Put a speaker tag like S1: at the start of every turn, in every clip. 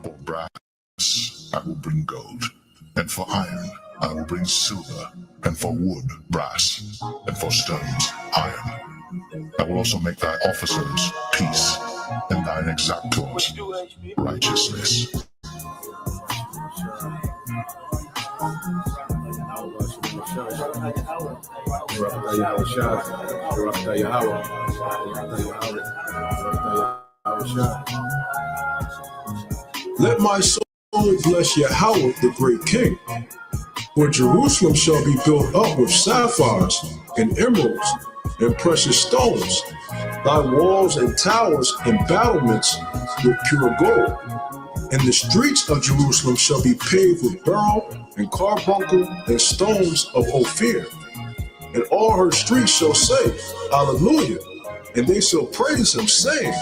S1: For brass, I will bring gold, and for iron, I will bring silver, and for wood, brass, and for stones, iron. I will also make thy officers peace, and thine exactors righteousness.
S2: Let my soul bless Yahweh, the great King. For Jerusalem shall be built up with sapphires and emeralds and precious stones, thy walls and towers and battlements with pure gold. And the streets of Jerusalem shall be paved with beryl and carbuncle and stones of Ophir. And all her streets shall say, Hallelujah, and they shall praise him, saying,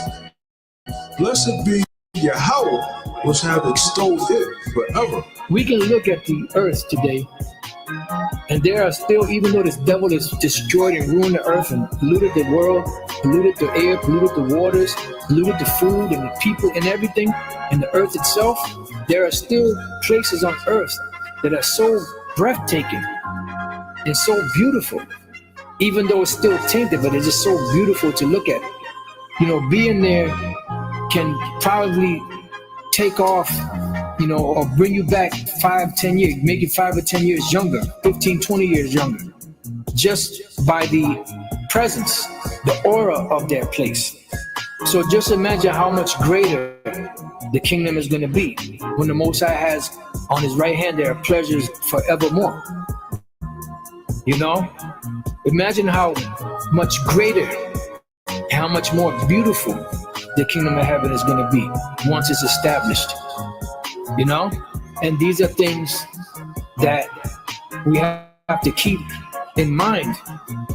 S2: Blessed be Yahweh, which have extolled it forever.
S3: We can look at the earth today, and there are still, even though this devil has destroyed and ruined the earth and polluted the world, polluted the air, polluted the waters, polluted the food and the people and everything, and the earth itself, there are still places on earth that are so breathtaking and so beautiful, even though it's still tainted, but it's just so beautiful to look at. You know, being there can probably take off, you know, or bring you back 5-10 years, make you 5 or 10 years younger, 15-20 years younger, just by the presence, the aura of that place. So just imagine how much greater the kingdom is going to be when the Most High has on his right hand there are pleasures forevermore. You know, imagine how much greater, how much more beautiful the kingdom of heaven is going to be once it's established. You know, and these are things that we have to keep in mind,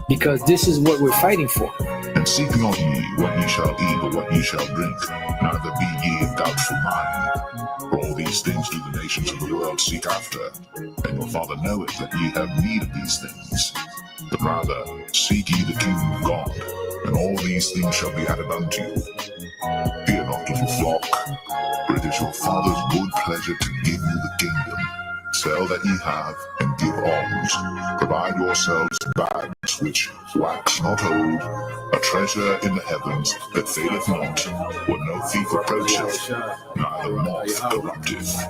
S3: because this is what we're fighting for.
S1: And seek not ye what ye shall eat or what ye shall drink, neither be ye of doubtful mind. For all these things do the nations of the world seek after, and your Father knoweth that ye have need of these things. But rather seek ye the kingdom of God, and all these things shall be added unto you. Fear not, little flock, for it is your Father's good pleasure to give you the kingdom. Sell that ye have, and give alms. Provide yourselves bags which wax not old, a treasure in the heavens that faileth not, where no thief approacheth, neither moth corrupteth.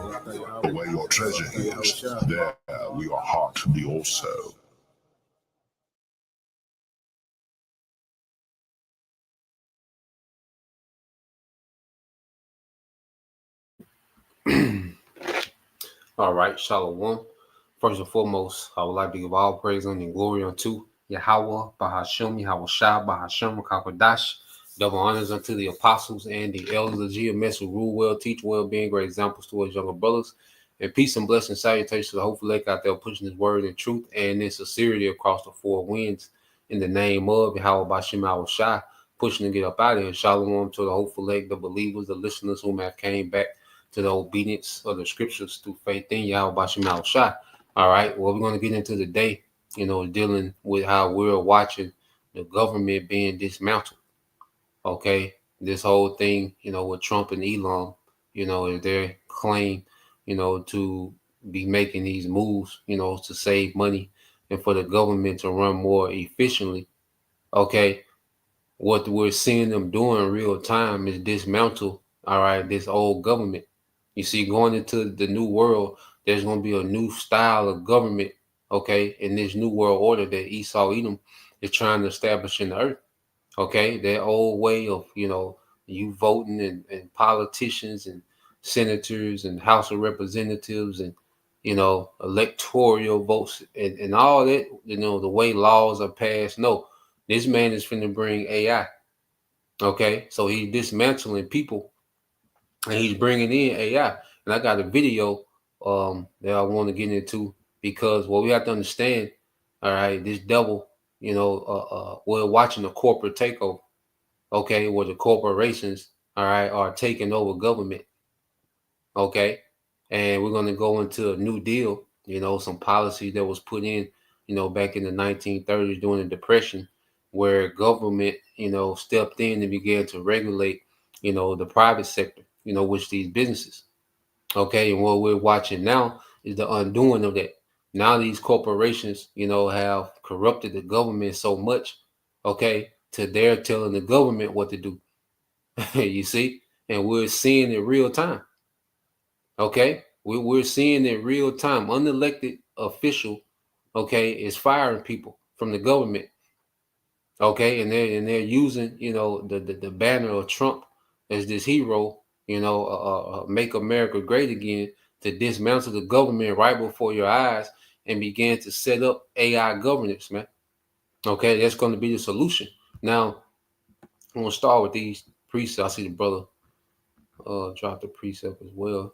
S1: For where your treasure is, there will your heart be also.
S4: All right, Shalom. First and foremost, I would like to give all praise and glory unto Yahweh, Bahashem, Yahweh Shah, Bahashem, Kakadash. Double honors unto the apostles and the elders of GMS who rule well, teach well, being great examples to us younger brothers. And peace and blessing, salutations to the hopeful lake out there pushing his word in truth and in sincerity across the four winds in the name of Yahweh, Bahashem, Yahweh Shah, pushing to get up out of here. Shalom to the hopeful lake, the believers, the listeners whom have came back to the obedience of the scriptures through faith in Yahweh, Bahashem, Yahweh Shah. All right, well, we're going to get into today, you know, dealing with how we're watching the government being dismantled. Okay, this whole thing, you know, with Trump and Elon, you know, is their claim, you know, to be making these moves, you know, to save money and for the government to run more efficiently. Okay, what we're seeing them doing in real time is dismantle, all right, this old government. You see, going into the new world, there's going to be a new style of government, okay, in this new world order that Esau Edom is trying to establish in the earth. Okay, that old way of, you know, you voting and politicians and senators and House of Representatives and, you know, electoral votes and all that, you know, the way laws are passed. No, this man is finna bring AI. Okay, so he's dismantling people and he's bringing in AI. And I got a video that I want to get into, because what we have to understand, all right, this devil, you know, we're watching a corporate takeover, okay, where the corporations, all right, are taking over government, okay, and we're going to go into a new deal, you know, some policy that was put in, you know, back in the 1930s during the Depression, where government, you know, stepped in and began to regulate, you know, the private sector, you know, which these businesses. Okay, and what we're watching now is the undoing of that. Now these corporations, have corrupted the government so much, okay, to they're telling the government what to do. You see, and we're seeing it real time. Okay, we're seeing it real time. Unelected official, okay, is firing people from the government. Okay, and they're using the banner of Trump as this hero, make America great again, to dismantle the government right before your eyes and begin to set up AI governance, man. Okay, that's going to be the solution. Now I'm gonna start with these precepts. I see the brother drop the precept as well.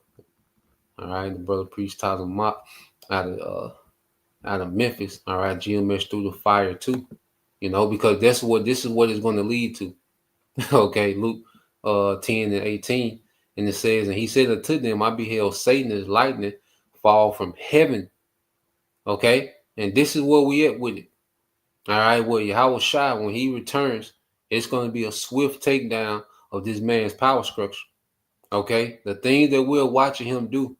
S4: All right, the brother priest Tyler Mott out of Memphis. All right, GMS through the fire too. Because this is what it's going to lead to. Okay, Luke 10 and 18. And it says, and he said unto them, I beheld Satan as lightning fall from heaven. Okay, and this is where we at with it. All right, well, Yahweh Shai, when he returns, it's going to be a swift takedown of this man's power structure. Okay, the things that we're watching him do,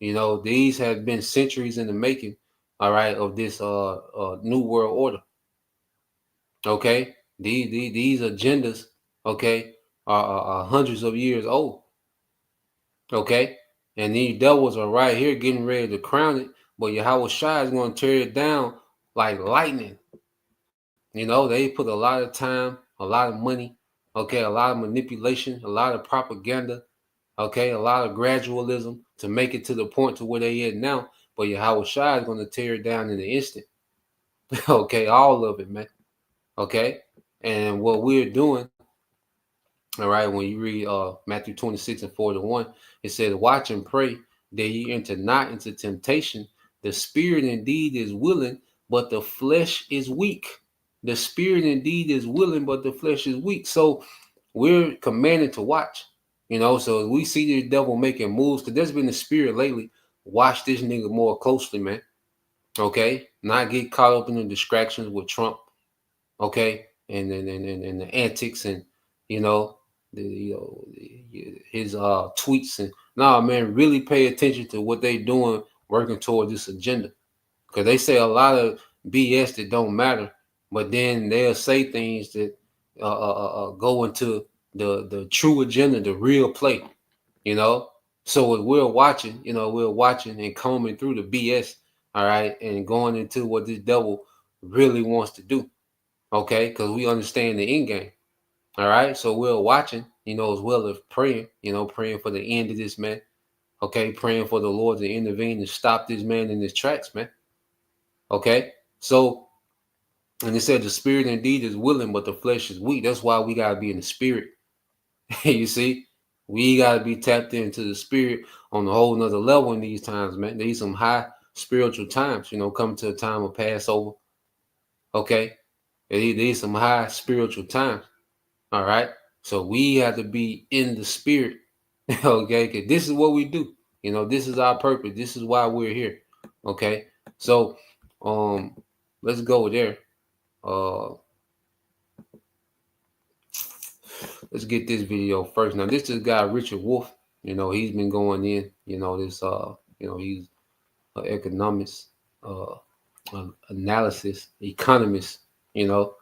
S4: these have been centuries in the making. All right, of this new world order. Okay, these agendas, okay, are hundreds of years old. Okay, and these devils are right here getting ready to crown it, but Yahweh Shai is going to tear it down like lightning. They put a lot of time, a lot of money, okay, a lot of manipulation, a lot of propaganda, okay, a lot of gradualism to make it to the point to where they at now. But Yahweh Shai is going to tear it down in an instant. Okay, all of it, man. Okay, and what we're doing, all right, when you read Matthew 26 and 41, it says, watch and pray that ye enter not into temptation. The spirit indeed is willing, but the flesh is weak. The spirit indeed is willing, but the flesh is weak. So we're commanded to watch. So we see the devil making moves, because there's been the spirit lately. Watch this nigga more closely, man. Okay, not get caught up in the distractions with Trump. Okay, and the antics, and you know his tweets, and nah, man, really pay attention to what they doing, working toward this agenda, because they say a lot of BS that don't matter, but then they'll say things that go into the true agenda, the real play. you know. So we're watching, we're watching and combing through the BS, all right, and going into what this devil really wants to do, okay, because we understand the end game, all right. So we're watching, as well as praying, praying for the end of this man, okay, praying for the Lord to intervene and stop this man in his tracks, man, okay. So, and it said the spirit indeed is willing, but the flesh is weak. That's why we gotta be in the spirit. You see, we got to be tapped into the spirit on a whole nother level in these times, man. These some high spiritual times, coming to a time of Passover. Okay. These some high spiritual times. All right. So we have to be in the spirit. Okay. Because this is what we do. This is our purpose. This is why we're here. Okay. So let's go there. Let's get this video first. Now, this is guy Richard Wolf. He's been going in. This. He's an economist, analysis, economist. So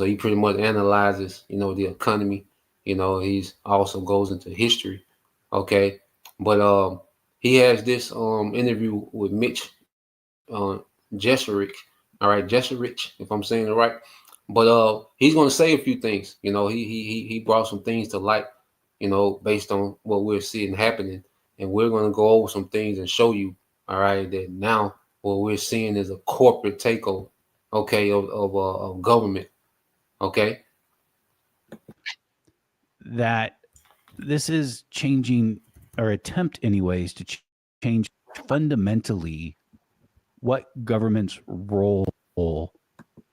S4: he pretty much analyzes. The economy. He's also goes into history. Okay, but he has this interview with Mitch Jesserich. All right, Jesserich, if I'm saying it right. But he's going to say a few things. He brought some things to light, based on what we're seeing happening, and we're going to go over some things and show you, all right, that now what we're seeing is a corporate takeover, okay, of government, okay.
S5: That this is changing, or attempt anyways, to change fundamentally what government's role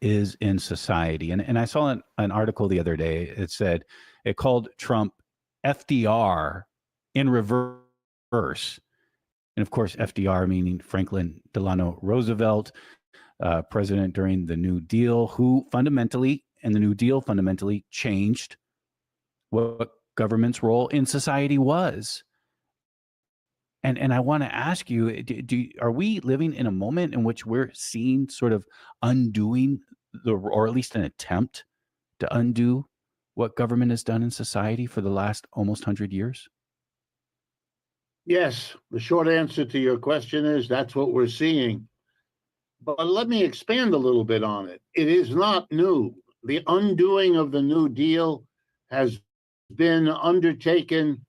S5: is in society. And I saw an article the other day. It called Trump FDR in reverse. And of course, FDR meaning Franklin Delano Roosevelt, president during the New Deal, who fundamentally, and the New Deal fundamentally changed what government's role in society was. And I want to ask you, are we living in a moment in which we're seeing sort of undoing or at least an attempt to undo what government has done in society for the last almost 100 years?
S6: Yes, the short answer to your question is that's what we're seeing. But let me expand a little bit on it. It is not new. The undoing of the New Deal has been undertaken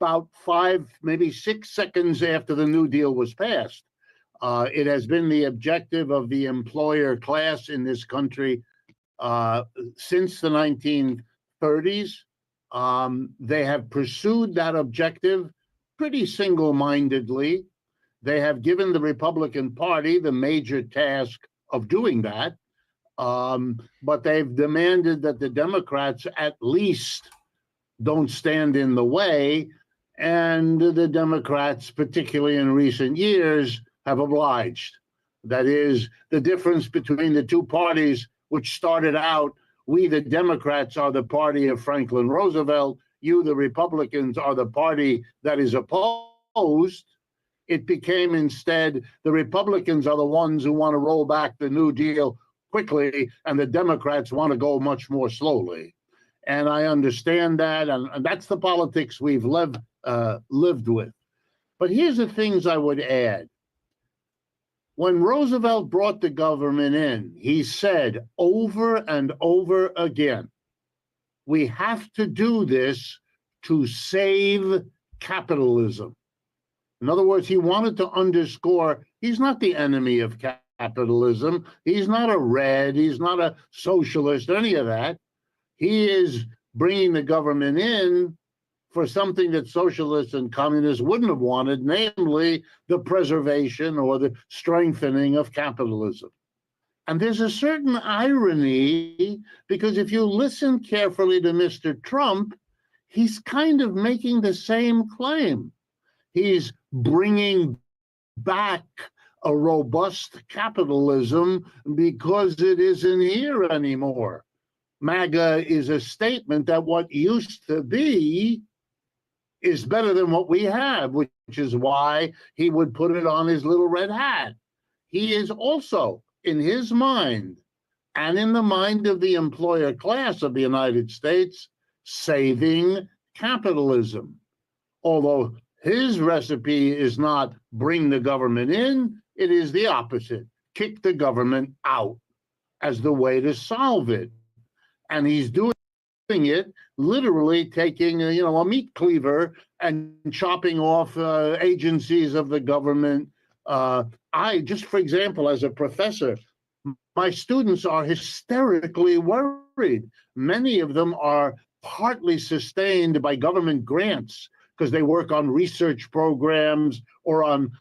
S6: about 5, maybe 6 seconds after the New Deal was passed. It has been the objective of the employer class in this country since the 1930s. They have pursued that objective pretty single-mindedly. They have given the Republican Party the major task of doing that, but they've demanded that the Democrats at least don't stand in the way, and the Democrats, particularly in recent years, have obliged. That is, the difference between the two parties, which started out, we, the Democrats, are the party of Franklin Roosevelt, you, the Republicans, are the party that is opposed. It became instead the Republicans are the ones who want to roll back the New Deal quickly, and the Democrats want to go much more slowly. And I understand that, and that's the politics we've lived with. But here's the things I would add. When Roosevelt brought the government in, he said over and over again, we have to do this to save capitalism. In other words, he wanted to underscore he's not the enemy of capitalism. He's not a red. He's not a socialist, any of that. He is bringing the government in for something that socialists and communists wouldn't have wanted, namely the preservation or the strengthening of capitalism. And there's a certain irony, because if you listen carefully to Mr. Trump, he's kind of making the same claim. He's bringing back a robust capitalism because it isn't here anymore. MAGA is a statement that what used to be is better than what we have, which is why he would put it on his little red hat. He is also, in his mind, and in the mind of the employer class of the United States, saving capitalism. Although his recipe is not bring the government in, it is the opposite. Kick the government out as the way to solve it. And he's doing it literally taking a meat cleaver and chopping off agencies of the government. For example, as a professor, my students are hysterically worried. Many of them are partly sustained by government grants because they work on research programs or on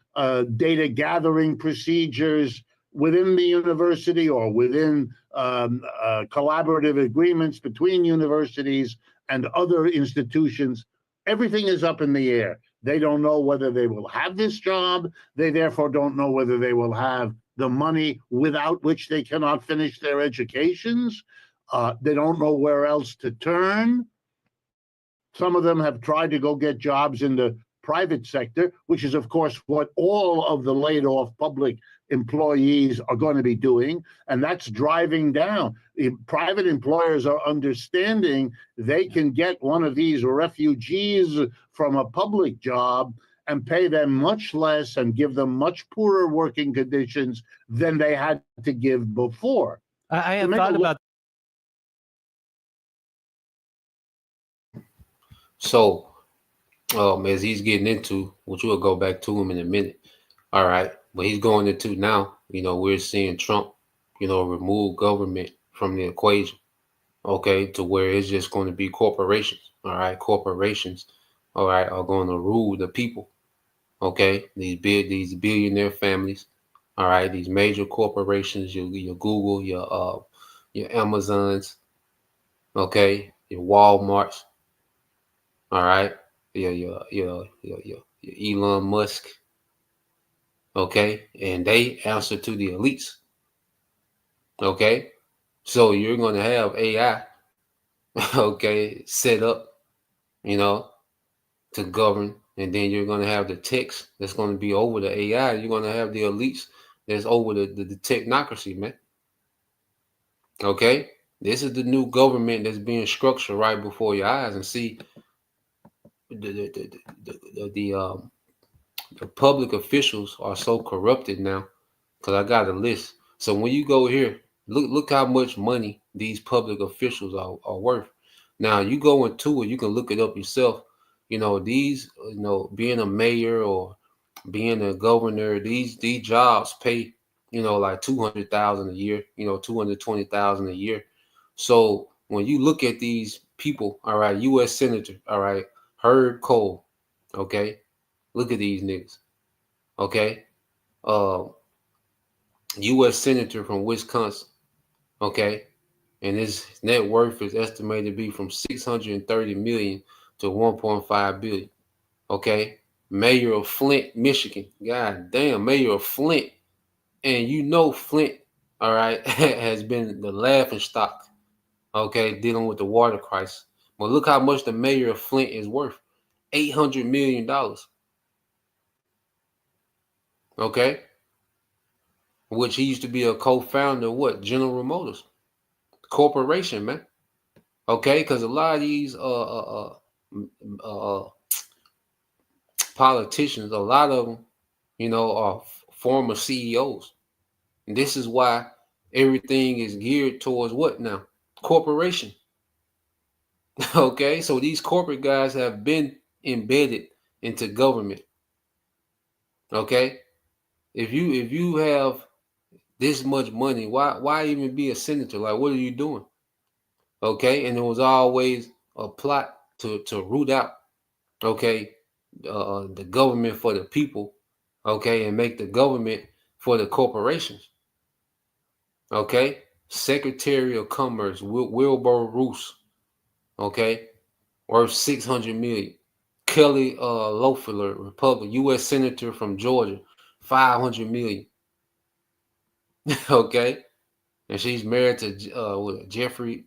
S6: data gathering procedures within the university or within collaborative agreements between universities and other institutions. Everything is up in the air. They don't know whether they will have this job. They therefore don't know whether they will have the money without which they cannot finish their educations. They don't know where else to turn. Some of them have tried to go get jobs in the private sector, which is, of course, what all of the laid off public employees are going to be doing, and that's driving down. The private employers are understanding they can get one of these refugees from a public job and pay them much less and give them much poorer working conditions than they had to give before.
S5: I have thought about.
S4: So, as he's getting into, which we'll go back to him in a minute. All right. But he's going into now, we're seeing Trump, remove government from the equation, okay, to where it's just going to be corporations. All right. Corporations, all right, are going to rule the people. Okay. These billionaire families. All right. These major corporations, your Google, your Amazons, okay, your Walmarts. All right. Your Elon Musk. Okay, and they answer to the elites. Okay, so you're going to have AI, okay, set up, to govern And then you're going to have the techs that's going to be over the AI. You're going to have the elites that's over the technocracy, man. Okay? This is the new government that's being structured right before your eyes. And see, the public officials are so corrupted now, because I got a list. So when you go here, look how much money these public officials are worth. Now you go into it, you can look it up yourself. These, being a mayor or being a governor, these jobs pay, like 200,000 a year, 220,000 a year. So when you look at these people, all right, U.S. Senator, all right, Herb Cole, okay, look at these niggas, okay, uh, U.S. Senator from Wisconsin, okay, and his net worth is estimated to be from 630 million to 1.5 billion, okay. Mayor of Flint, Michigan, god damn, mayor of Flint, and Flint, all right, has been the laughing stock, okay, dealing with the water crisis. But look how much the mayor of Flint is worth, $800 million, okay, which he used to be a co-founder of what? General Motors Corporation, man. Okay, because a lot of these politicians, a lot of them, are former CEOs. And this is why everything is geared towards what now? Corporation. Okay, so these corporate guys have been embedded into government. Okay, if you have this much money, why even be a senator? Like, what are you doing? Okay, and it was always a plot to root out, okay, the government for the people, okay, and make the government for the corporations. Okay, Secretary of Commerce Wilbur Roos, okay, worth 600 million. Kelly Loeffler, Republican, U.S. Senator from Georgia, 500 million. Okay, and she's married to Jeffrey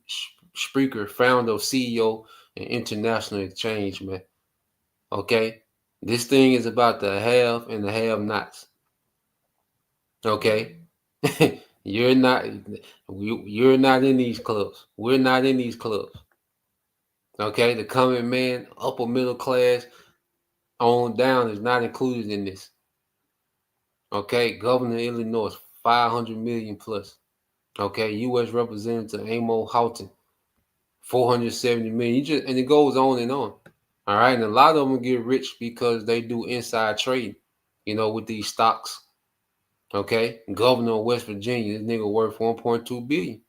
S4: Sprecher, founder, CEO, and International Exchange, man. Okay, this thing is about the have and the have-nots. Okay, you're not in these clubs. We're not in these clubs. Okay, the common man, upper middle class, on down is not included in this. Okay, Governor of Illinois, 500 million plus. Okay, U.S. Representative Amo Houghton, 470 million. And it goes on and on. All right, and a lot of them get rich because they do inside trading, with these stocks. Okay, Governor of West Virginia, this nigga worth 1.2 billion.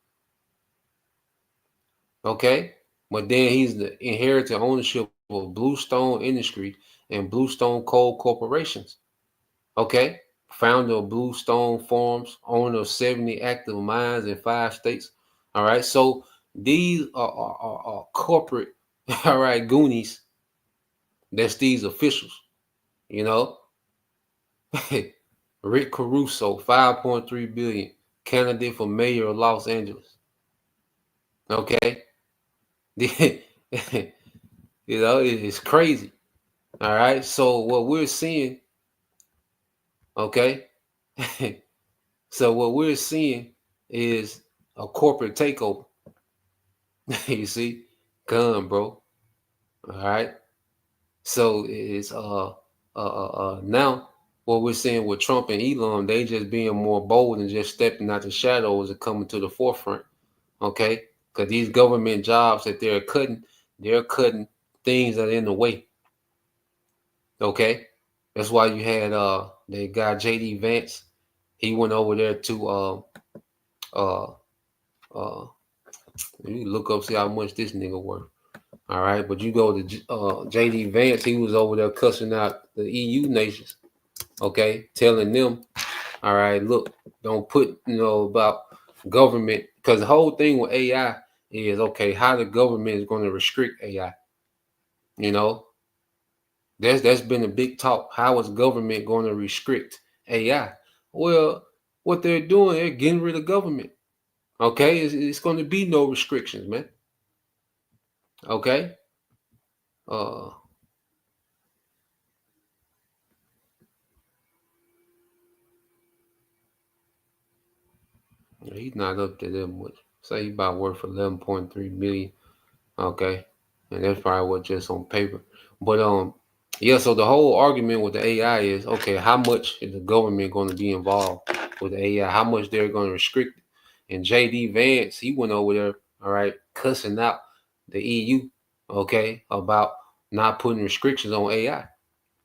S4: Okay, but then he's the inherited ownership of Bluestone Industry and Bluestone Coal Corporations. Okay, founder of Bluestone Farms, owner of 70 active mines in 5 states. All right, so these are corporate, all right, goonies. That's these officials, you know. Rick Caruso, 5.3 billion, candidate for mayor of Los Angeles. Okay, it's crazy. All right, so what we're seeing, okay, so what we're seeing is a corporate takeover. You see, gun, bro. All right, so it's now what we're seeing with Trump and Elon, they just being more bold and just stepping out the shadows and coming to the forefront. Okay, because these government jobs that they're cutting things that are in the way. Okay, that's why you had the guy JD Vance. He went over there to you look up, see how much this nigga worth. All right, but you go to JD Vance, he was over there cussing out the EU nations. Okay, telling them, all right, look, don't put about government, because the whole thing with AI is, okay, how the government is going to restrict AI. That's been a big talk. How is government going to restrict AI? Well, what they're doing, they're getting rid of government. Okay, it's going to be no restrictions, man. Okay, He's not up to that much. Say he about worth 11.3 million. Okay, and that's probably what just on paper. But yeah. So the whole argument with the AI is okay. How much is the government going to be involved with the AI? How much they're going to restrict it? And JD Vance, he went over there, all right, cussing out the EU, okay, about not putting restrictions on AI,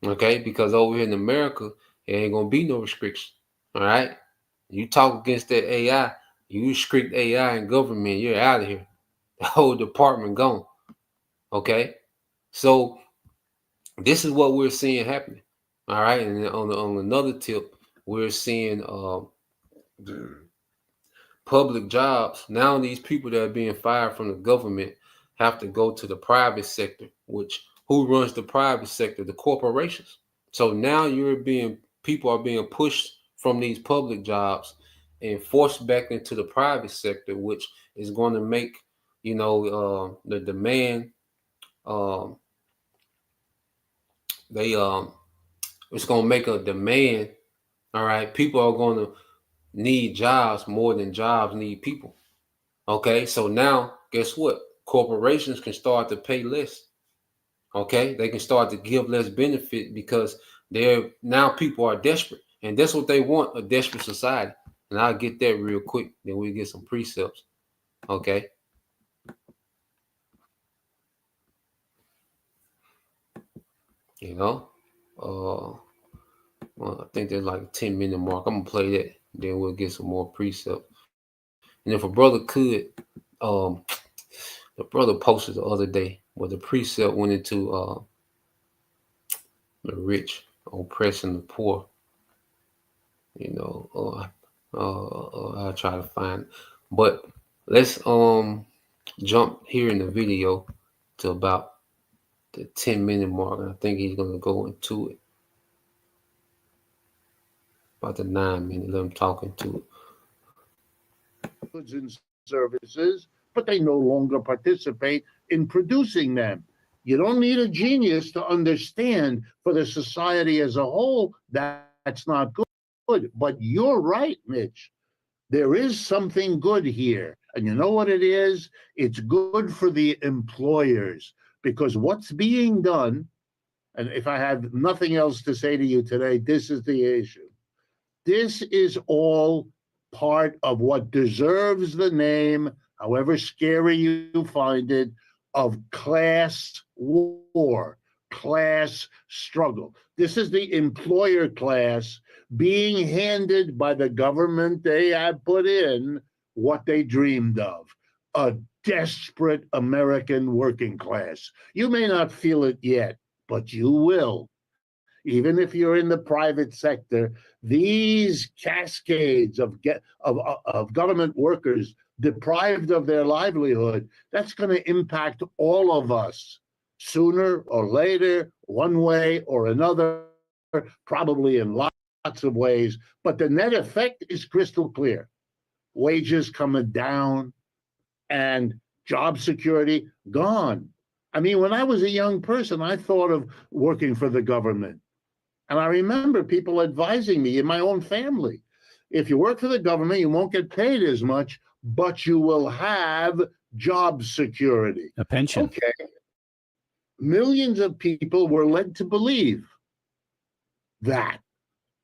S4: okay, because over here in America, there ain't gonna be no restrictions, all right. You talk against that AI, you restrict AI and government, you're out of here. The whole department gone. Okay. So this is what we're seeing happening. All right. And then on another tip, we're seeing public jobs. Now these people that are being fired from the government have to go to the private sector, which who runs the private sector? The corporations. So now people are being pushed from these public jobs and forced back into the private sector, which is going to make, the demand, um, they it's going to make a demand. All right, people are going to need jobs more than jobs need people. Okay, so now guess what? Corporations can start to pay less. Okay, they can start to give less benefit because people are desperate, and that's what they want, a desperate society. And I'll get that real quick, then we'll get some precepts. Okay. You know, well, I think there's like a 10-minute mark. I'm gonna play that, then we'll get some more precepts. And if a brother could, um, the brother posted the other day where the precept went into the rich oppressing the poor. I'll try to find it. But let's jump here in the video to about the 10-minute mark. And I think he's gonna go into it. About the 9 minute, let him talk into it.
S6: Goods and services, but they no longer participate in producing them. You don't need a genius to understand for the society as a whole that's not good. But you're right, Mitch. There is something good here. And you know what it is? It's good for the employers because what's being done, and if I have nothing else to say to you today, this is the issue. This is all part of what deserves the name, however scary you find it, of class war, class struggle. This is the employer class being handed by the government they have put in what they dreamed of, a desperate American working class. You may not feel it yet, but you will. Even if you're in the private sector, these cascades of government workers deprived of their livelihood, that's going to impact all of us sooner or later, one way or another, probably in lots of ways. But the net effect is crystal clear. Wages coming down and job security gone. I mean, when I was a young person, I thought of working for the government. And I remember people advising me in my own family, if you work for the government, you won't get paid as much, but you will have job security.
S5: A pension.
S6: Okay. Millions of people were led to believe that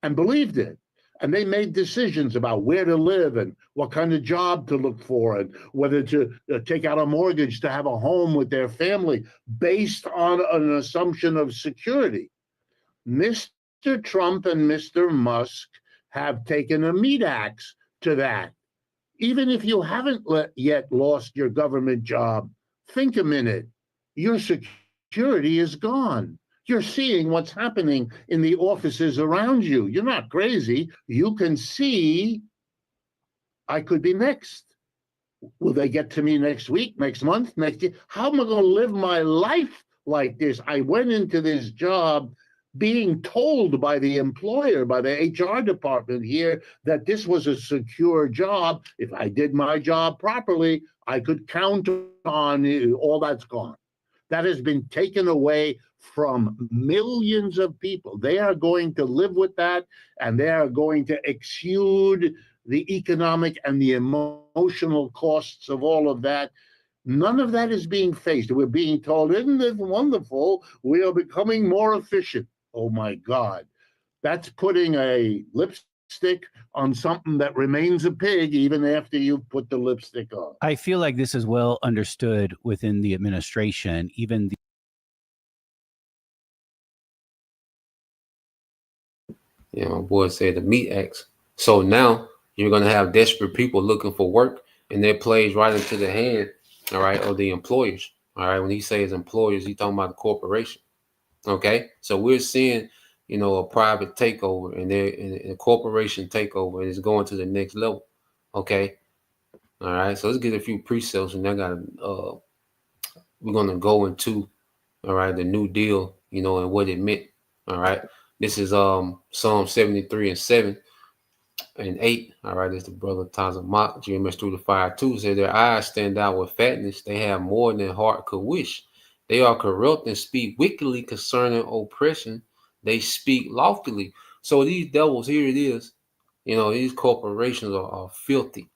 S6: and believed it. And they made decisions about where to live and what kind of job to look for and whether to take out a mortgage to have a home with their family based on an assumption of security. Mr. Trump and Mr. Musk have taken a meat axe to that. Even if you haven't yet lost your government job, think a minute. Your security is gone. You're seeing what's happening in the offices around you. You're not crazy. You can see, I could be next. Will they get to me next week, next month, next year? How am I going to live my life like this? I went into this job being told by the employer, by the HR department here, that this was a secure job. If I did my job properly, I could count on it. All that's gone. That has been taken away from millions of people. They are going to live with that, and they are going to exude the economic and the emotional costs of all of that. None of that is being faced. We're being told, isn't this wonderful? We are becoming more efficient. Oh my God. That's putting a lipstick on something that remains a pig even after you put the lipstick on.
S5: I feel like this is well understood within the administration, even the
S4: My boy said the meat acts. So now you're gonna have desperate people looking for work, and that plays right into the hand, all right, of the employers. All right, when he says employers, he's talking about the corporation. Okay, so we're seeing, a private takeover and a corporation takeover, and it's going to the next level. Okay, all right. So let's get a few pre-sales, and we're gonna go into, all right, the New Deal, and what it meant. All right, this is Psalm 73 and 7 and 8. All right, it's the brother Tazamach, GMS through the fire 2, said their eyes stand out with fatness. They have more than heart could wish. They are corrupt and speak wickedly concerning oppression. They speak loftily. So these devils, here it is, these corporations are filthy.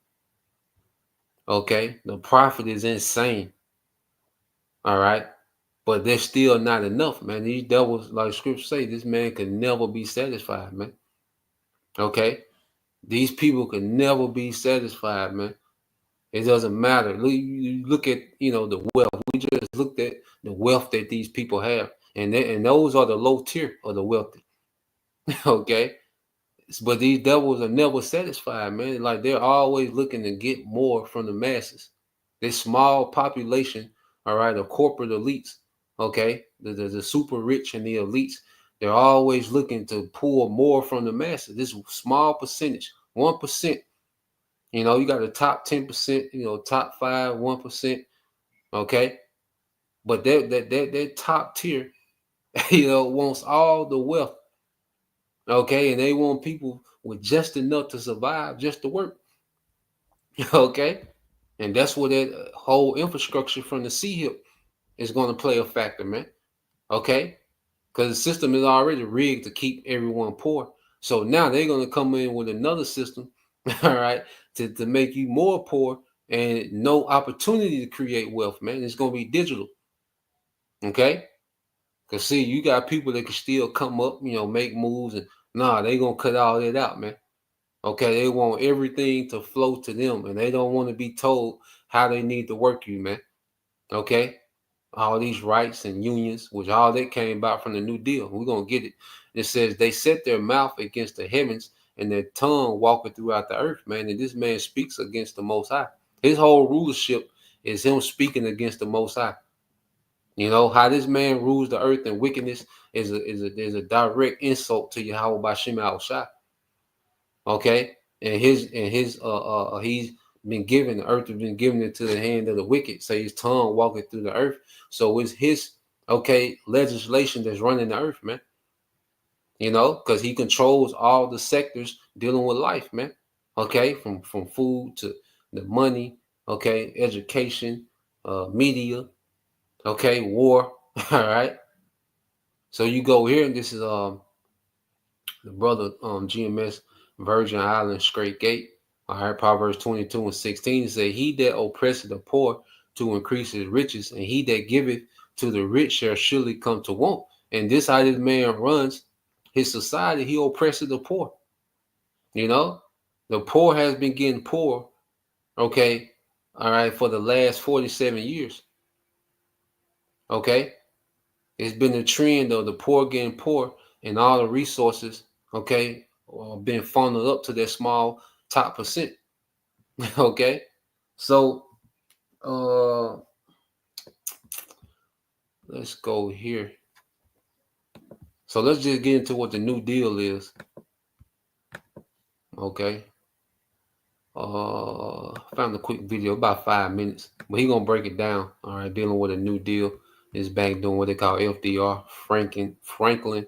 S4: Okay, the profit is insane. All right, but they're still not enough, man. These devils, like scripture say, this man can never be satisfied, man. Okay, these people can never be satisfied, man. It doesn't matter. Look at the wealth. We just looked at the wealth that these people have, and those are the low tier of the wealthy. Okay, but these devils are never satisfied, man. Like they're always looking to get more from the masses. This small population, all right, the corporate elites, okay, the super rich and the elites, they're always looking to pull more from the masses. This small percentage, 1%. You got the top 10%, top 5, 1%, okay, but that top tier, wants all the wealth, okay, and they want people with just enough to survive, just to work, okay, and that's where that whole infrastructure from the C-HIP is going to play a factor, man, okay, because the system is already rigged to keep everyone poor. So now they're going to come in with another system, all right, to make you more poor and no opportunity to create wealth, man. It's going to be digital, okay? Because, see, you got people that can still come up, make moves, and they going to cut all that out, man. Okay, they want everything to flow to them, and they don't want to be told how they need to work you, man. Okay? All these rights and unions, which all that came about from the New Deal. We're going to get it. It says they set their mouth against the heavens and their tongue walking throughout the earth, man. And this man speaks against the Most High. His whole rulership is him speaking against the Most High. How this man rules the earth in wickedness is a direct insult to Yahweh Bashim Al-Shah. Okay? And he's been given, the earth has been given into the hand of the wicked. So his tongue walking through the earth. So it's his legislation that's running the earth, man. Because he controls all the sectors dealing with life, man. Okay, from food to the money, okay, education, media, okay, war. All right. So you go here, and this is the brother GMS Virgin Island Straight Gate. All right, Proverbs 22 and 16 say, he that oppresseth the poor to increase his riches, and he that giveth to the rich shall surely come to want. And this how this man runs his society. He oppresses the poor. The poor has been getting poor, okay, all right, for the last 47 years. Okay, it's been a trend of the poor getting poor, and all the resources, okay, being funneled up to that small top percent. Okay, so let's go here. So let's just get into what the New Deal is. Okay. Found a quick video, about 5 minutes, but he gonna break it down. All right, dealing with a New Deal. Is back doing what they call FDR, Franklin.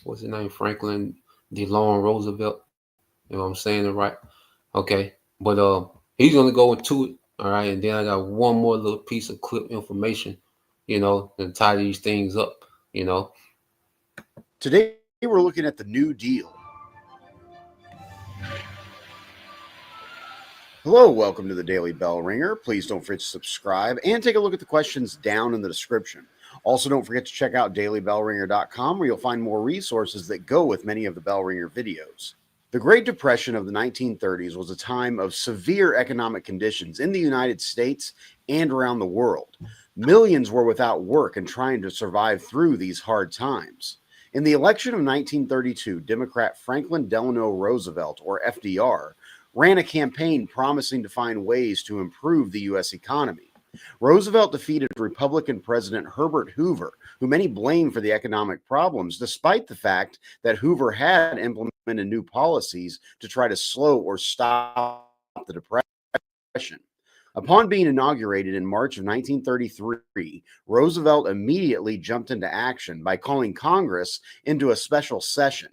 S4: What's his name? Franklin Delano Roosevelt. You know what I'm saying it right? Okay, but he's gonna go into it. All right, and then I got one more little piece of clip information. and tie these things up.
S7: Today, we're looking at the New Deal. Hello, welcome to the Daily Bell Ringer. Please don't forget to subscribe and take a look at the questions down in the description. Also, don't forget to check out dailybellringer.com, where you'll find more resources that go with many of the Bell Ringer videos. The Great Depression of the 1930s was a time of severe economic conditions in the United States and around the world. Millions were without work and trying to survive through these hard times. In the election of 1932, Democrat Franklin Delano Roosevelt, or FDR, ran a campaign promising to find ways to improve the U.S. economy. Roosevelt defeated Republican President Herbert Hoover, who many blame for the economic problems, despite the fact that Hoover had implemented new policies to try to slow or stop the Depression. Upon being inaugurated in March of 1933, Roosevelt immediately jumped into action by calling Congress into a special session.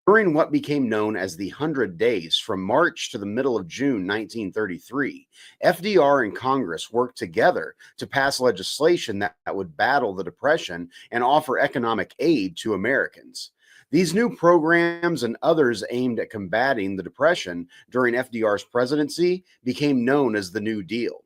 S7: During what became known as the 100 Days, from March to the middle of June 1933, FDR and Congress worked together to pass legislation that would battle the Depression and offer economic aid to Americans. These new programs and others aimed at combating the Depression during FDR's presidency became known as the New Deal.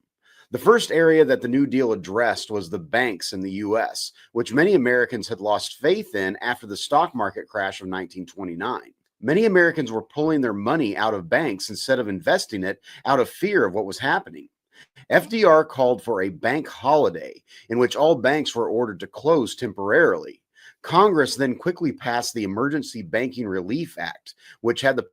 S7: The first area that the New Deal addressed was the banks in the U.S., which many Americans had lost faith in after the stock market crash of 1929. Many Americans were pulling their money out of banks instead of investing it out of fear of what was happening. FDR called for a bank holiday in which all banks were ordered to close temporarily. Congress then quickly passed the Emergency Banking Relief Act, which had the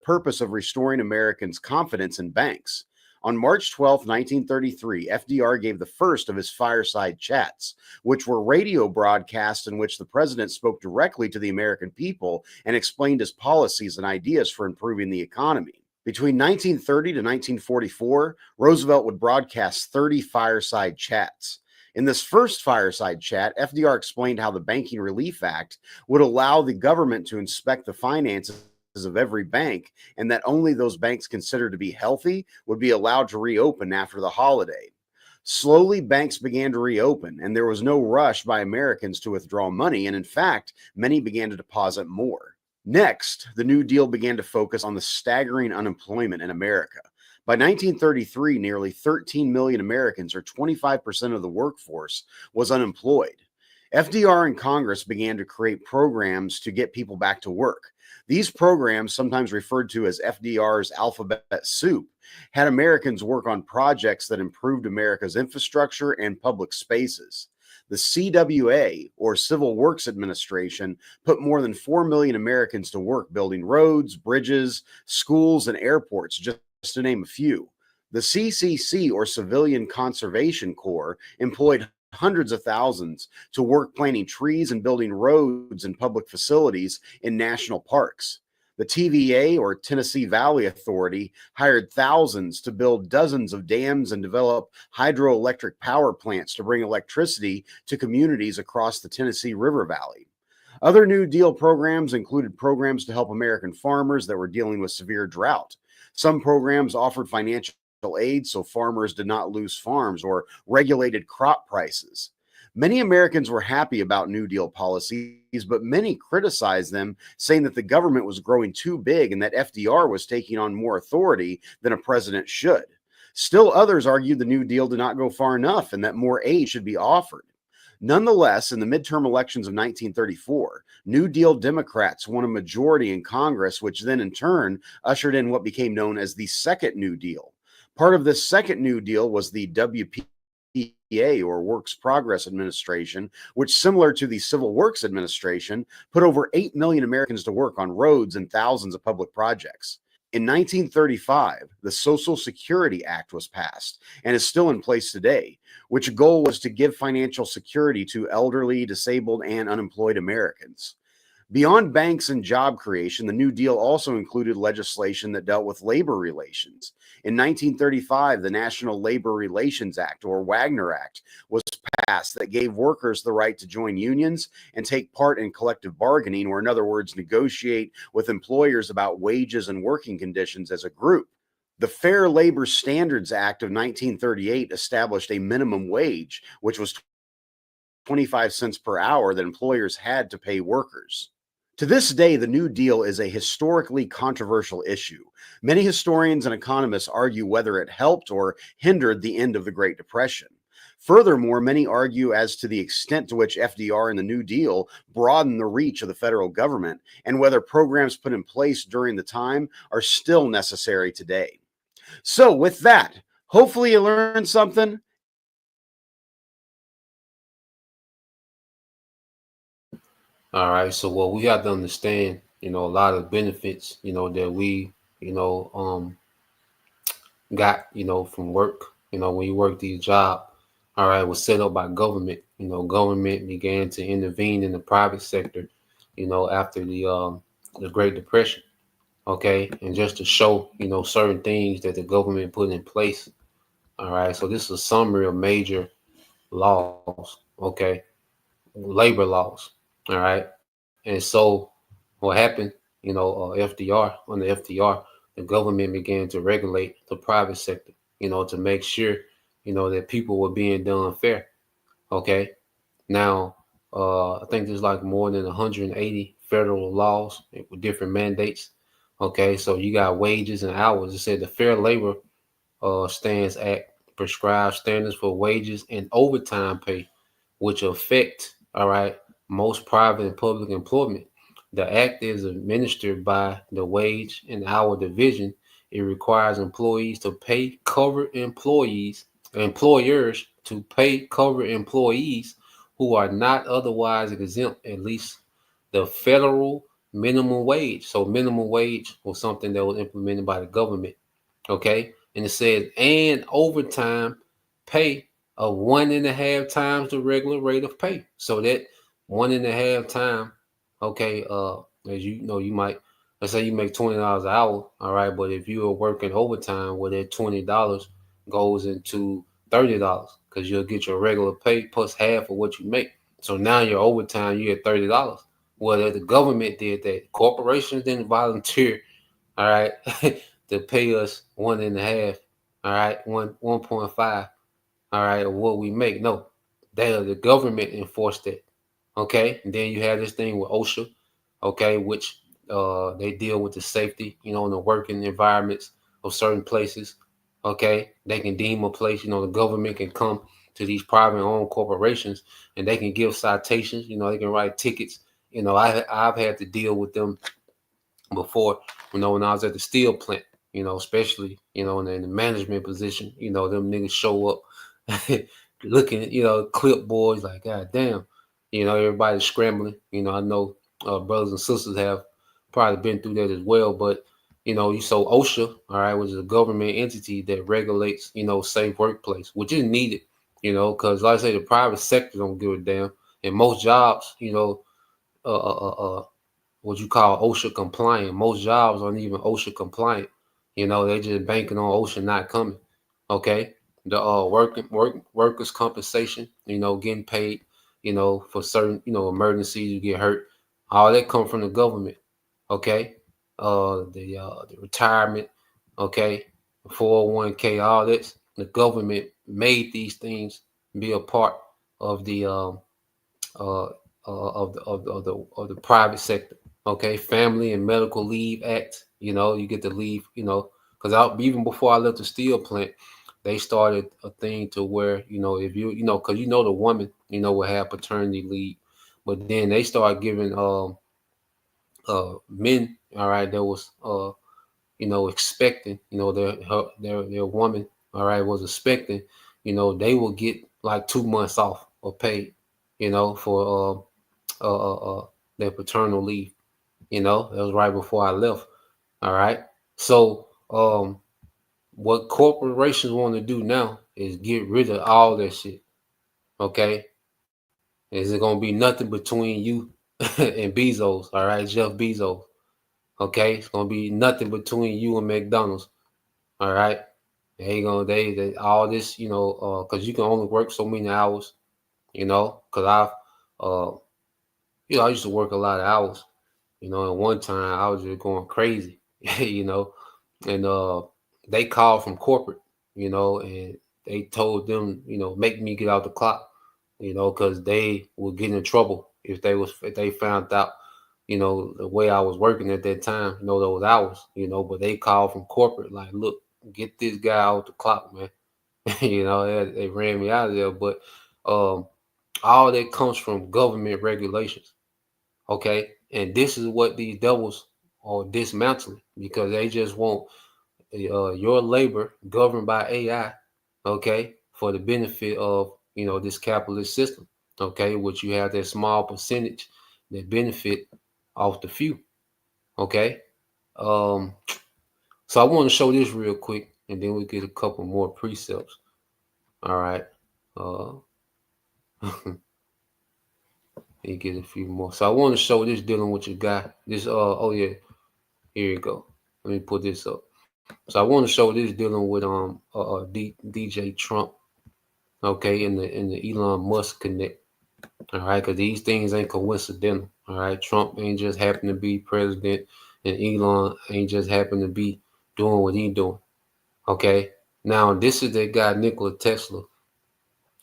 S7: purpose of restoring Americans' confidence in banks. On March 12, 1933, FDR gave the first of his fireside chats, which were radio broadcasts in which the president spoke directly to the American people and explained his policies and ideas for improving the economy. Between 1930 to 1944, Roosevelt would broadcast 30 fireside chats. In this first fireside chat, FDR explained how the Banking Relief Act would allow the government to inspect the finances of every bank, and that only those banks considered to be healthy would be allowed to reopen after the holiday. Slowly, banks began to reopen, and there was no rush by Americans to withdraw money, and in fact, many began to deposit more. Next, the New Deal began to focus on the staggering unemployment in America. By 1933, nearly 13 million Americans, or 25% of the workforce, was unemployed. FDR and Congress began to create programs to get people back to work. These programs, sometimes referred to as FDR's alphabet soup, had Americans work on projects that improved America's infrastructure and public spaces. The CWA, or Civil Works Administration, put more than 4 million Americans to work building roads, bridges, schools, and airports, just to name a few. The CCC, or Civilian Conservation Corps, employed hundreds of thousands to work planting trees and building roads and public facilities in national parks. The TVA, or Tennessee Valley Authority, hired thousands to build dozens of dams and develop hydroelectric power plants to bring electricity to communities across the Tennessee River Valley. Other New Deal programs included programs to help American farmers that were dealing with severe drought. Some programs offered financial aid so farmers did not lose farms, or regulated crop prices. Many Americans were happy about New Deal policies, but many criticized them, saying that the government was growing too big and that FDR was taking on more authority than a president should. Still, others argued the New Deal did not go far enough and that more aid should be offered. Nonetheless, in the midterm elections of 1934, New Deal Democrats won a majority in Congress, which then in turn ushered in what became known as the Second New Deal. Part of this Second New Deal was the WPA, or Works Progress Administration, which, similar to the Civil Works Administration, put over 8 million Americans to work on roads and thousands of public projects. In 1935, the Social Security Act was passed and is still in place today, which goal was to give financial security to elderly, disabled, and unemployed Americans. Beyond banks and job creation, the New Deal also included legislation that dealt with labor relations. In 1935, the National Labor Relations Act, or Wagner Act, was passed that gave workers the right to join unions and take part in collective bargaining, or in other words, negotiate with employers about wages and working conditions as a group. The Fair Labor Standards Act of 1938 established a minimum wage, which was 25 cents per hour that employers had to pay workers. To this day, the New Deal is a historically controversial issue. Many historians and economists argue whether it helped or hindered the end of the Great Depression. Furthermore, many argue as to the extent to which FDR and the New Deal broadened the reach of the federal government and whether programs put in place during the time are still necessary today. So with that, hopefully you learned something.
S4: All right. So what we have to understand, a lot of benefits, that we, got, from work, when you work these job, all right, was set up by government. Government began to intervene in the private sector, after the Great Depression. Okay. And just to show, certain things that the government put in place. All right. So this is a summary of major laws. Okay. Labor laws. All right. And so what happened, FDR, under FDR, the government began to regulate the private sector, to make sure, that people were being done fair. Okay. Now, I think there's like more than 180 federal laws with different mandates. Okay. So you got wages and hours. It said the Fair Labor Standards Act prescribes standards for wages and overtime pay, which affect, all right, most private and public employment. The act is administered by the Wage and Hour Division. It requires employees to pay covered employers to pay covered employees who are not otherwise exempt, at least the federal minimum wage. So minimum wage was something that was implemented by the government. Okay. And it says, and overtime pay of 1.5 times the regular rate of pay. So that 1.5 time, okay, as you know, you might, let's say you make $20 an hour, all right, but if you are working overtime, well, that $20 goes into $30 because you'll get your regular pay plus half of what you make. So now your overtime, you get $30. Well, the government did that. Corporations didn't volunteer, all right, to pay us 1.5, all right, 1.5, all right, of what we make. No, the government enforced it. Okay. And then you have this thing with OSHA, okay, which they deal with the safety, in the working environments of certain places. Okay. They can deem a place, the government can come to these private owned corporations and they can give citations, they can write tickets. I've had to deal with them before, when I was at the steel plant, especially, in the management position, them niggas show up looking at, clipboards like, God damn, everybody's scrambling. I know brothers and sisters have probably been through that as well, but, you so OSHA, all right, which is a government entity that regulates, safe workplace, which is needed, because like I say, the private sector don't give a damn. And most jobs, uh, uh, uh, what you call OSHA compliant. Most jobs aren't even OSHA compliant. They just banking on OSHA not coming. Okay. The workers compensation, getting paid, for certain, emergencies, you get hurt. All that come from the government. Okay. The retirement, okay, 401k, all this. The government made these things be a part of the uh, of the private sector. Okay, Family and Medical Leave Act. You get to leave. Because even before I left the steel plant, they started a thing to where if because the woman will have paternity leave, but then they started giving men, all right, that was expecting, their woman, all right, was expecting, they will get like 2 months off of pay, for their paternal leave. That was right before I left. All right. So what corporations want to do now is get rid of all that shit. Okay. Is it gonna be nothing between you and Bezos? All right, Jeff Bezos. Okay, it's gonna be nothing between you and McDonald's. All right. They all this, because you can only work so many hours, because uh I used to work a lot of hours. At one time I was just going crazy, and they called from corporate, and they told them, make me get out the clock. because they would get in trouble if they found out, the way I was working at that time, those hours, but they called from corporate, like, look, get this guy out the clock, man. They ran me out of there. But all that comes from government regulations. Okay. And this is what these devils are dismantling, because they just want your labor governed by AI, okay, for the benefit of this capitalist system, okay, which you have that small percentage that benefit off the few, okay. Um, so I want to show this real quick, and then we get a couple more precepts. All right. Uh, you get a few more. So I want to show this dealing with your guy. This oh yeah, here you go. Let me put this up. So I want to show this dealing with DJ Trump, okay, in the Elon Musk connect. All right, because these things ain't coincidental. All right, Trump ain't just happen to be president, and Elon ain't just happen to be doing what he doing. Okay, now this is that guy Nikola Tesla.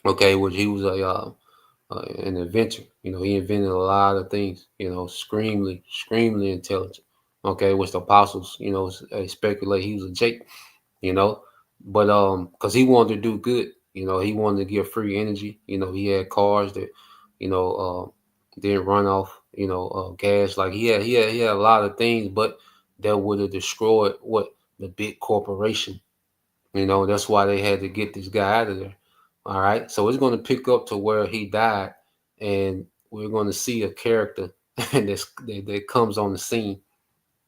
S4: Okay, which he was an inventor. He invented a lot of things. Extremely intelligent. Okay, which the apostles, speculate he was a Jake. But because he wanted to do good. He wanted to give free energy. He had cars that, didn't run off, gas. Like he had a lot of things, but that would have destroyed the big corporation. That's why they had to get this guy out of there. All right. So it's going to pick up to where he died, and we're going to see a character that comes on the scene.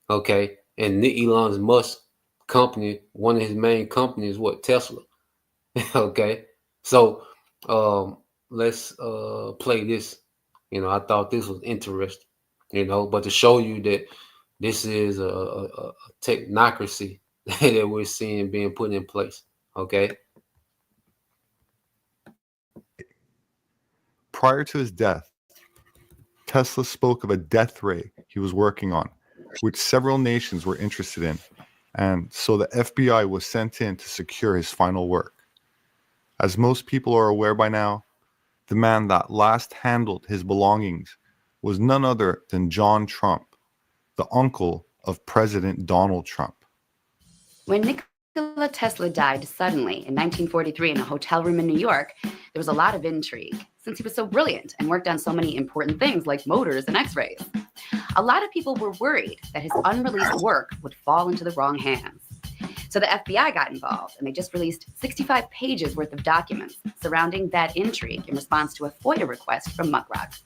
S4: Okay. And Elon Musk company, one of his main companies, what, Tesla. Okay. So let's play this. I thought this was interesting, but to show you that this is a technocracy that we're seeing being put in place. Okay.
S8: Prior to his death, Tesla spoke of a death ray he was working on, which several nations were interested in, and so the FBI was sent in to secure his final work. As most people are aware by now, the man that last handled his belongings was none other than John Trump, the uncle of President Donald Trump.
S9: When Nikola Tesla died suddenly in 1943 in a hotel room in New York, there was a lot of intrigue, since he was so brilliant and worked on so many important things like motors and x-rays. A lot of people were worried that his unreleased work would fall into the wrong hands. So the FBI got involved, and they just released 65 pages worth of documents surrounding that intrigue in response to a FOIA request from Muckrock.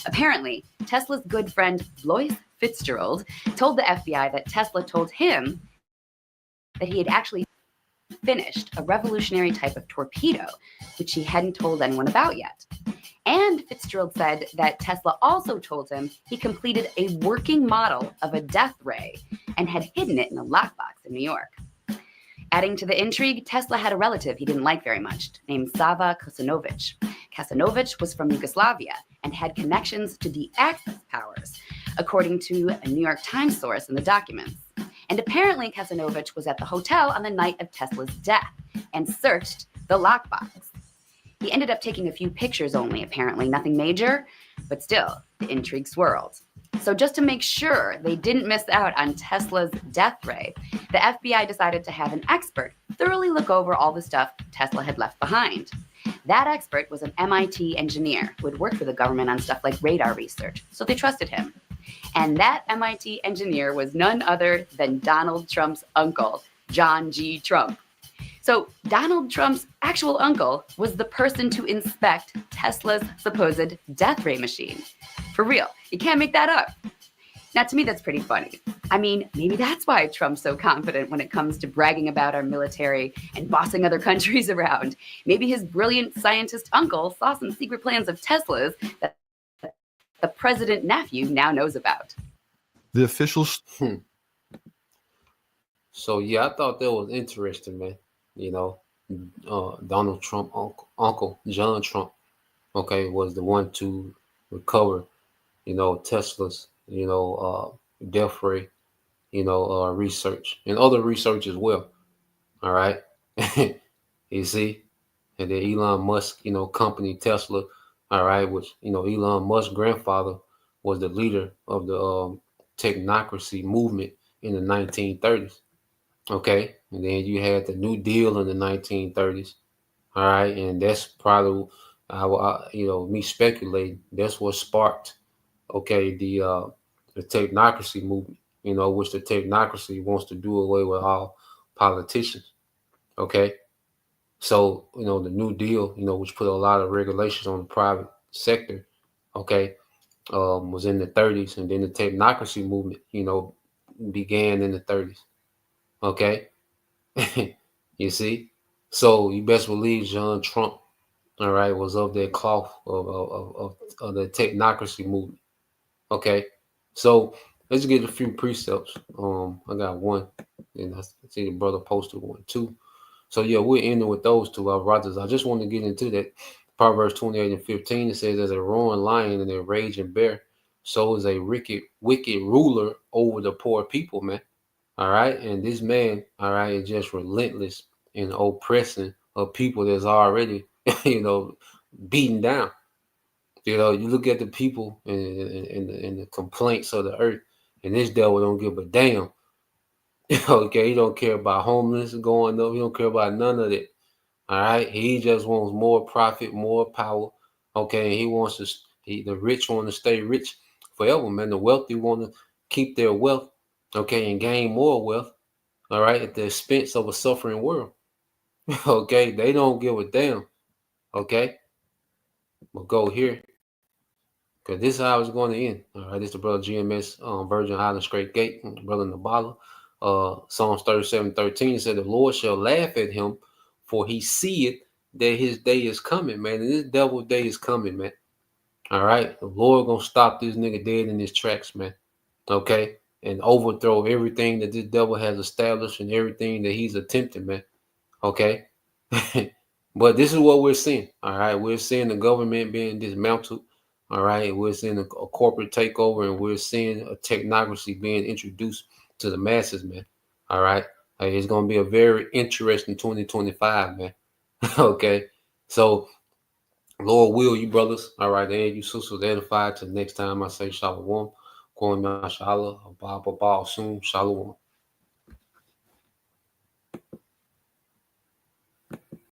S9: Apparently, Tesla's good friend Blois Fitzgerald told the FBI that Tesla told him that he had actually finished a revolutionary type of torpedo, which he hadn't told anyone about yet. And Fitzgerald said that Tesla also told him he completed a working model of a death ray and had hidden it in a lockbox in New York. Adding to the intrigue, Tesla had a relative he didn't like very much, named Sava Kasanovic. Kasanovic was from Yugoslavia and had connections to the Axis powers, according to a New York Times source in the documents. And apparently Kasanovic was at the hotel on the night of Tesla's death and searched the lockbox. He ended up taking a few pictures only, apparently, nothing major, but still, the intrigue swirled. So just to make sure they didn't miss out on Tesla's death ray, the FBI decided to have an expert thoroughly look over all the stuff Tesla had left behind. That expert was an MIT engineer who had worked for the government on stuff like radar research, so they trusted him. And that MIT engineer was none other than Donald Trump's uncle, John G. Trump. So Donald Trump's actual uncle was the person to inspect Tesla's supposed death ray machine. For real, you can't make that up. Now, to me, that's pretty funny. I mean, maybe that's why Trump's so confident when it comes to bragging about our military and bossing other countries around. Maybe his brilliant scientist uncle saw some secret plans of Tesla's that the president nephew now knows about.
S8: The officials.
S4: So yeah, I thought that was interesting, man. Donald Trump uncle John Trump, okay, was the one to recover, Tesla's, death ray, research and other research as well. All right, you see, and then Elon Musk, company Tesla, all right, which Elon Musk's grandfather was the leader of the technocracy movement in the 1930s. Okay, and then you had the New Deal in the 1930s. All right, and that's probably, me speculating. That's what sparked, okay, the technocracy movement. Which the technocracy wants to do away with all politicians. Okay, so the New Deal, which put a lot of regulations on the private sector. Okay, was in the 30s, and then the technocracy movement, began in the 30s. Okay, you see, so you best believe John Trump, all right, was of that cloth of the technocracy movement. Okay, so let's get a few precepts. I got one, and I see the brother posted one too. So yeah, we're ending with those two, brothers. I just want to get into that. Proverbs 28 and 15, it says, "As a roaring lion and a raging bear, so is a wicked ruler over the poor people," man. All right, and this man, all right, is just relentless in oppressing of people that's already, beaten down. You look at the people and the complaints of the earth, and this devil don't give a damn. Okay, he don't care about homeless going up. He don't care about none of that. All right, he just wants more profit, more power. Okay, and he wants to. The rich want to stay rich forever, man. The wealthy want to keep their wealth, okay, and gain more wealth. All right, at the expense of a suffering world. Okay, they don't give a damn. Okay, but go here. Because this is how it's going to end. All right, this is the brother GMS, Virgin Island Straight Gate, brother Nabala. Psalms 37:13 said, "The Lord shall laugh at him, for he seeth that his day is coming," man. And this devil day is coming, man. All right, the Lord gonna stop this nigga dead in his tracks, man. Okay, and overthrow everything that this devil has established and everything that he's attempting, man. Okay. But this is what we're seeing. All right. We're seeing the government being dismantled. All right. We're seeing a corporate takeover, and we're seeing a technocracy being introduced to the masses, man. All right. It's going to be a very interesting 2025, man. Okay. So, Lord will, you brothers. All right. And you sisters edified. Till next time I say shalom. Going mashallah. Abba soon. Shalom.